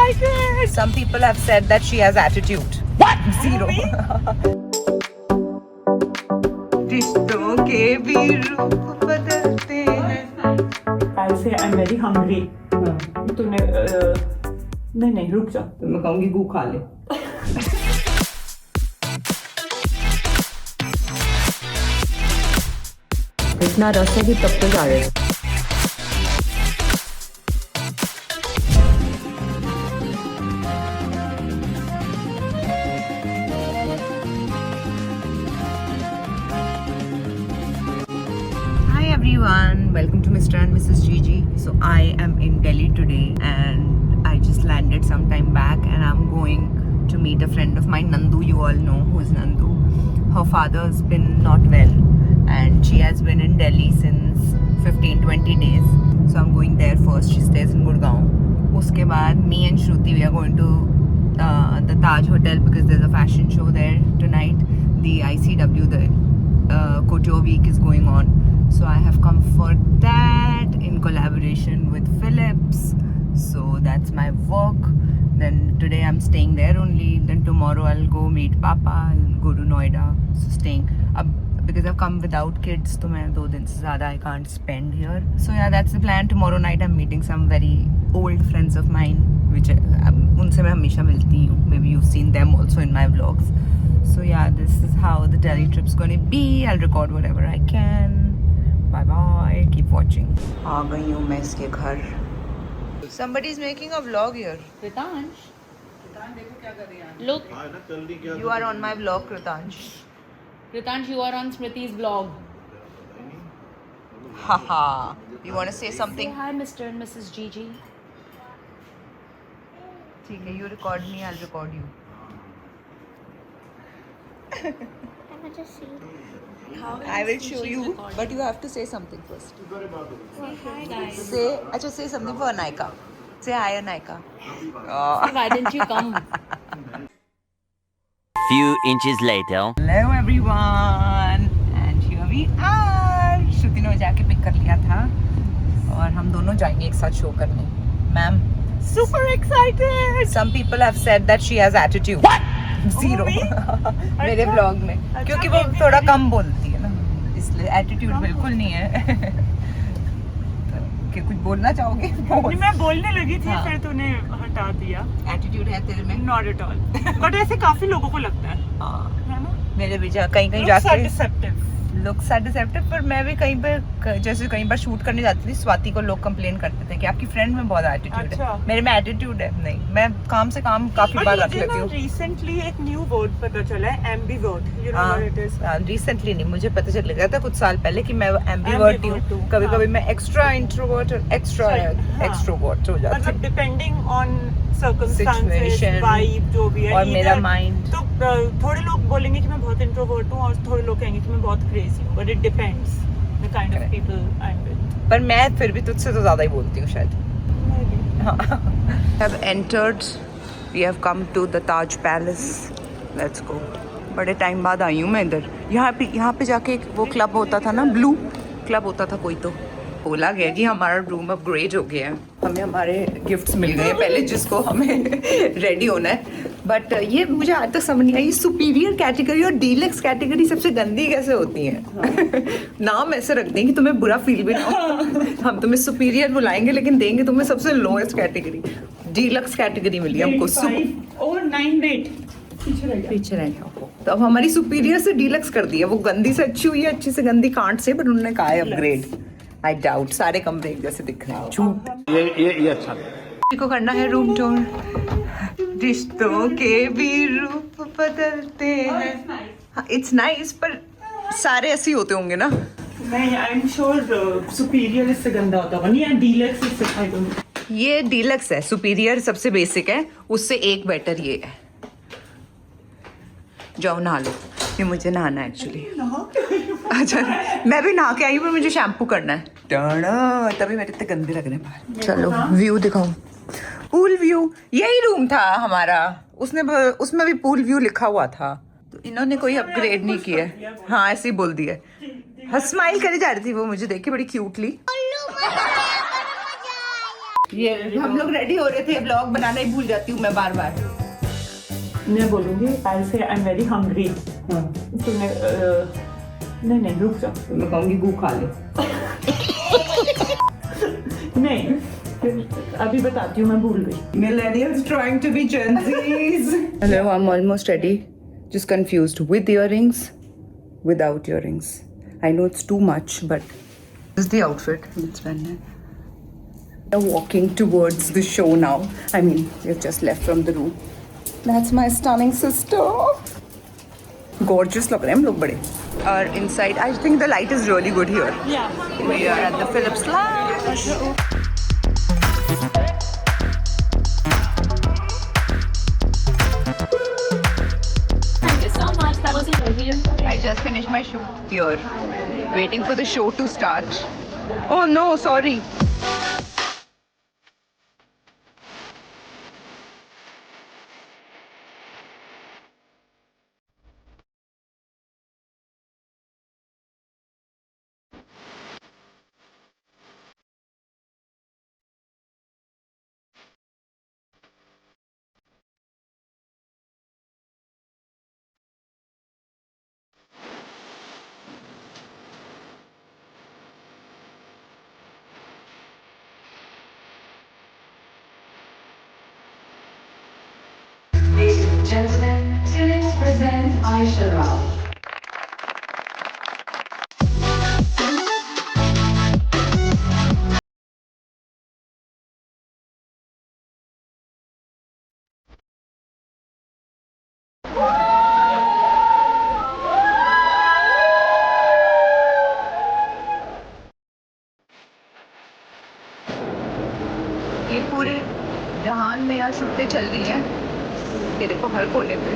excited! Some people have said that she has attitude. What? Zero. रिश्तों के भी रूप बदलते हैं. I say I'm very hungry. तूने नहीं रुक जा. तो मैं कहूँगी गू खा ले. इतना रस है कि तब तो जा रहे हैं. Everyone, welcome to Mr. and Mrs. Gigi. So I am in Delhi today and I just landed some time back and I'm going to meet a friend of mine, Nandu. You all know who's Nandu. Her father's been not well and she has been in Delhi since 15-20 days. So I'm going there first. She stays in Gurgaon. Uske baad me and Shruti, we are going to the Taj Hotel because there's a fashion show there tonight. The ICW, the Couture Week is going on. So I have come for that in collaboration with Philips. So that's my work. Then today I'm staying there only. Then tomorrow I'll go meet Papa. I'll go to Noida. So staying because I've come without kids. So मैं 2 दिन से ज़्यादा I can't spend here. So yeah, that's the plan. Tomorrow night I'm meeting some very old friends of mine, which उनसे मैं हमेशा मिलती हूँ. Maybe you've seen them also in my vlogs. So yeah, this is how the Delhi trip's gonna be. I'll record whatever I can. Bye bye. Keep watching. आ गई हूँ मैं इसके घर. Somebody is making a vlog here. Kritansh, देखो क्या कर रही है. look, You are on my vlog, Kritansh. Kritansh, you are on Smriti's vlog. Haha. You want to say Say something? hi, Mr. and Mrs. Gigi. ठीक है. You record me. I'll record you. I will show you, but you have to say something first. Say hi, guys. Say something for Anaika. Say hi, Anaika. Why didn't you come? Few inches later. Hello everyone, and here we are. श्रुति ने जाके pick कर लिया था और हम दोनों जाएंगे एक साथ शो करने. Ma'am, super excited. Some people have said that she has attitude. What? Zero. मेरे ब्लॉग में क्योंकि वो थोड़ा कम बोलती है ना, इसलिए एटीट्यूड बिल्कुल नहीं है. कि कुछ बोलना चाहोगे? मैं बोलने लगी थी हाँ. फिर तूने हटा दिया. एटीट्यूड है तेरे में? Not at all. बट ऐसे काफी लोगों को लगता है. हाँ. है ना? मेरे भी कहीं Looks जाके are deceptive. Looks are deceptive. पर मैं भी कहीं पे जैसे कहीं बार शूट करने जाती थी, स्वाति को लोग कंप्लेन करते थे कि आपकी फ्रेंड में बहुत एटीट्यूड अच्छा. है. मेरे में एटीट्यूड है नहीं, मैं काम से काम काफी बार रख लेती हूँ. रिसेंटली एक न्यू वर्ड पता चला है, ambivert. You know what it is? Recently नहीं, मुझे पता चल गया था कुछ साल पहले कि मैं एम्बीवर्ट हूँ. कभी कभी मैं एक्स्ट्रा इंट्रोवर्ट और एक्स्ट्रा एक्सट्रोवर्ट हो जाती मतलब हूँ. Depending on circumstances, Situation, vibe जो भी है. और मेरा either- माइंड. तो थोड़े लोग बोलेंगे कि मैं बहुत इंट्रोवर्ट हूँ और थोड़े लोग कहेंगे कि मैं बहुत क्रेजी हूँ. But it depends the kind of Correct. People I am with. पर मैं फिर भी तुझसे तो ज्यादा ही बोलती हूँ शायद. have entered. We have come to the Taj Palace. Let's go. बड़े टाइम बाद आई हूँ मैं इधर. यहाँ पे जाके एक वो क्लब होता था ना, ब्लू क्लब होता था कोई, तो बोला गया कि हमारा रूम अपग्रेड हो गया है. हमें हमारे गिफ्ट्स मिल गए हैं पहले जिसको हमें रेडी होना है. बट ये मुझे आज तक समझ नहीं आई, सुपीरियर कैटेगरी और डीलक्स कैटेगरी सबसे गंदी कैसे होती हैं. नाम ऐसे रख दें कि तुम्हें बुरा फील भी ना हो. हम तुम्हें सुपीरियर बुलाएंगे लेकिन देंगे तुम्हें सबसे लोएस्ट कैटेगरी. डीलक्स कैटेगरी मिली हमको. और 9 वेट पीछे रह गया. तो अब हमारी सुपीरियर से डीलक्स कर दी है. वो गंदी से अच्छी हुई है, अच्छी से गंदी कांट से, बट उन्होंने कहा है अपग्रेड. I doubt. सारे कमरे एक जैसे दिख रहे हैं. झूठ. ये अच्छा. को करना है रूम टूर. रिश्तों के भी रूप बदलते हैं. इट्स नाइस, पर सारे ऐसे ही होते होंगे ना. नहीं, आई एम श्योर सुपीरियर इससे गंदा होता होगा. नहीं, डीलक्स इससे आई डोंट. ये डीलक्स है. सुपीरियर सबसे बेसिक है, उससे एक बेटर ये है. जाओ नहा लो. ये मुझे नहाना है एक्चुअली. अच्छा, मैं भी नहा के आई हूँ पर मुझे शैम्पू करना है. तभी मेरे इतने गंदे लग रहे हैं बाहर. चलो व्यू दिखाऊं. Pool view. यही रूम था हमारा. उसमें भी पूल व्यू लिखा हुआ था. तो इन्होंने कोई अपग्रेड नहीं किया. हाँ, ऐसे ही बोल दिया. हाँ, स्माइल करे जा रही थी वो, मुझे देख के बड़ी क्यूटली. ये हम लोग रेडी हो रहे थे, ब्लॉग बनाना ही भूल जाती हूँ मैं बार बार। मैं बोलूँगी आई से आई एम वेरी हंग्री। तुमने नहीं रुक जाओ, मैं कहूँगी गू खा ले। नहीं अभी बताती हूँ, मैं भूल गई। Millennials trying to be Gen Zs. Hello, I'm almost ready. Just confused with earrings, without earrings. I know it's too much, but this is the outfit. Let's run it. We're walking towards the show now. I mean, we've just left from the room. That's my stunning sister. Gorgeous look रहे हैं हम लोग बड़े. और inside, I think the light is really good here. Yeah. We are at the Philips Lounge. Thank you so much. That was a review. I just finished my shoot here, waiting for the show to start. Oh no, sorry. Ladies and gentlemen, students present Aisha Rao. ये पूरे जहान में यहाँ शूटें चल रही हैं। ये देखो हर कोने पे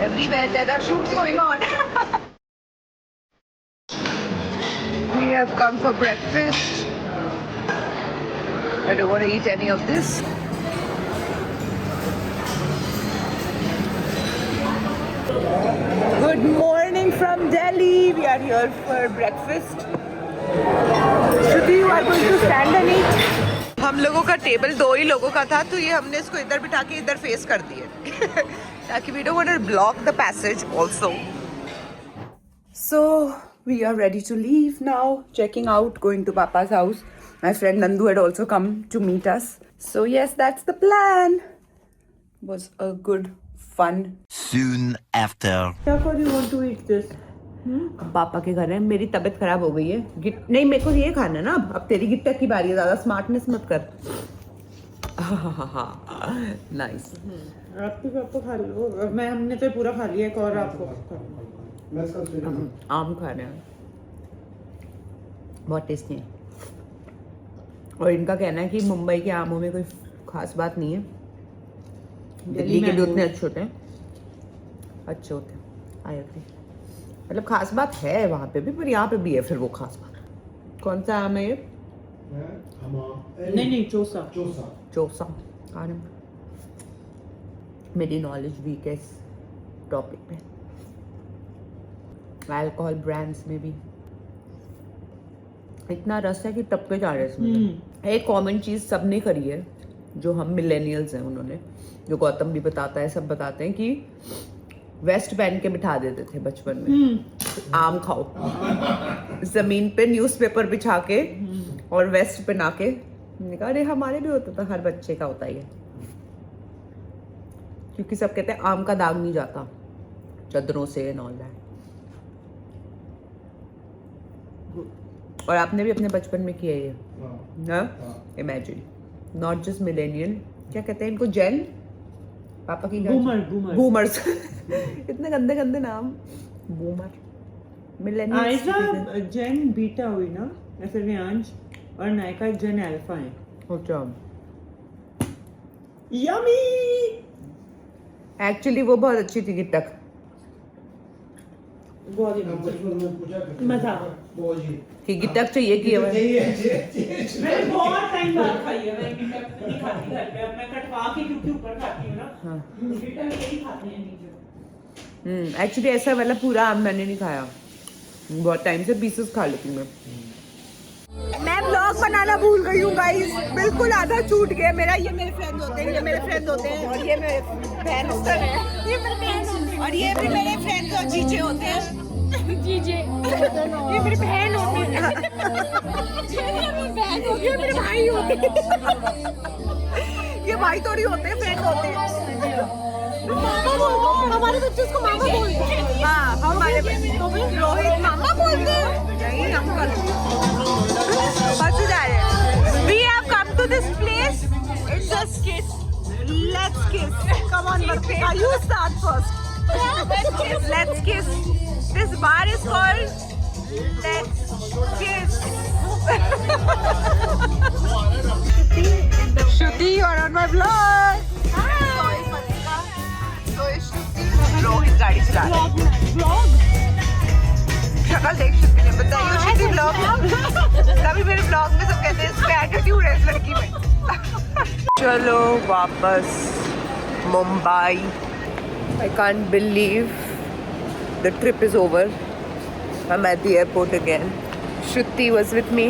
everywhere there are shoots going on. We have come for breakfast. I don't want to eat any of this. Good morning from Delhi. We are here for breakfast. Shruti, you are going to stand and eat. हम लोगों का table 2 ही लोगों का था, तो ये हमने इसको इधर बिठा के इधर फेस कर दिए ताकि we don't want to block the passage also. So we are ready to leave now, checking out, going to Papa's house. My friend Nandu had also come to meet us. So yes, that's the plan. It was a good fun. Soon after. Therefore you want to eat this? अब पापा के घर है, मेरी तबीयत खराब हो गई है। नहीं, मेरे को ये खाना है ना। अब तेरी गिट्टक की बारी है, ज्यादा स्मार्टनेस मत कर। नाइस। आपके पापा खा लो, मैं हमने तो पूरा खा लिया, एक और आपको। आम खा रहे हैं, बहुत टेस्टी है। और इनका कहना है कि मुंबई के आमों में कोई खास बात नहीं है, दिल्ली के भी उतने अच्छे होते हैं, अच्छे होते हैं। आई एग्री, मतलब खास बात है वहाँ पे भी, पर यहाँ पे भी है फिर वो खास बात। कौन सा आम है ये? नहीं चोसा। चोसा। आराम, मेरी नॉलेज वीक है इस टॉपिक पे। अल्कोहल ब्रांड्स में भी इतना रस है कि टपके जा रहे हैं इसमें। एक कॉमन चीज़ सबने करी है, जो हम मिलेनियल्स हैं, उन्होंने, जो गौतम भी बताता है, सब बताते हैं कि वेस्ट पहन के बिठा देते थे बचपन में, आम खाओ, जमीन पे न्यूज़पेपर बिछा के और वेस्ट पहना के। मैंने कहा अरे हमारे भी होता था, हर बच्चे का होता ही है, क्योंकि सब कहते हैं आम का दाग नहीं जाता चादरों से एंड ऑल दैट। और आपने भी अपने बचपन में किया ये ना? इमेजिन, नॉट जस्ट मिलेनियल, क्या कहते हैं इनको, जेन, पापा की बूमर्स इतने गंदे गंदे नाम, बूमर, मिलेनियल। जेन बीटा हुई ना, ऐसे रियांश, और नायका जेन अल्फा है। अच्छा, यमी। एक्चुअली वो बहुत अच्छी थी गिट्टक, बहुत ही मजा कि गिट्टक चाहिए कि मैंने बहुत टाइम बाद खाई है, मैं गिट्टक नहीं खाती घर पे, अब मैं कटवा के क्योंकि ऊपर खाती हूँ ना, गिट्टक यही खाते हैं नीचे। एक्चुअली ऐसा वाला पूरा आम मैंने नहीं खाया, बहुत टाइम से पीसेस खा लेती हूँ मैं ब्लॉग व्लॉग बनाना भूल गई हूँ गाइस, बिल्कुल आधा छूट गया मेरा। ये मेरे फ्रेंड होते हैं, ये मेरे फ्रेंड होते हैं, और ये मेरे बहन होते हैं, ये मेरे बहन होते हैं, और ये भी मेरे फ्रेंड्स और जीजे होते हैं। जीजे ये मेरी बहन होती है, ये मेरे भाई होते हैं। ये भाई थोड़ी होते हैं, फ्रेंड होते हैं। हमारे बच्चे उसको मामा बोलते हैं। हाँ, हमारे रोहित मामा बोलते हैं। नहीं, अंकल। बस जा रहे हैं। We have come to this place. It's just kiss. Let's kiss. Come on, Martika, you start first. Let's kiss. This bar is called Let's Kiss. Shruti, you're on my vlog. Hi. So is Shruti. Rohit गाड़ी चला रहा है। शक्ल देख शुक्ति ने बताई शुक्ति blog. तभी मेरे ब्लॉग में सब कहते हैं इसमें एटीट्यूड है इस लड़की में। चलो वापस Mumbai. I can't believe the trip is over. I'm at the airport again. Shruti was with me.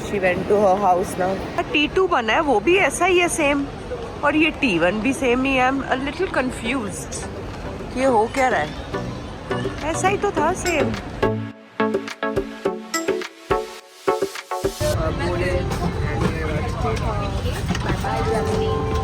She went to her house now. T2 बना है वो भी ऐसा ही है सेम, और ये T1 भी सेम ही है। I'm a little confused. ये हो क्या रहा है? ऐसा ही तो था सेम। Bye bye, Yamini.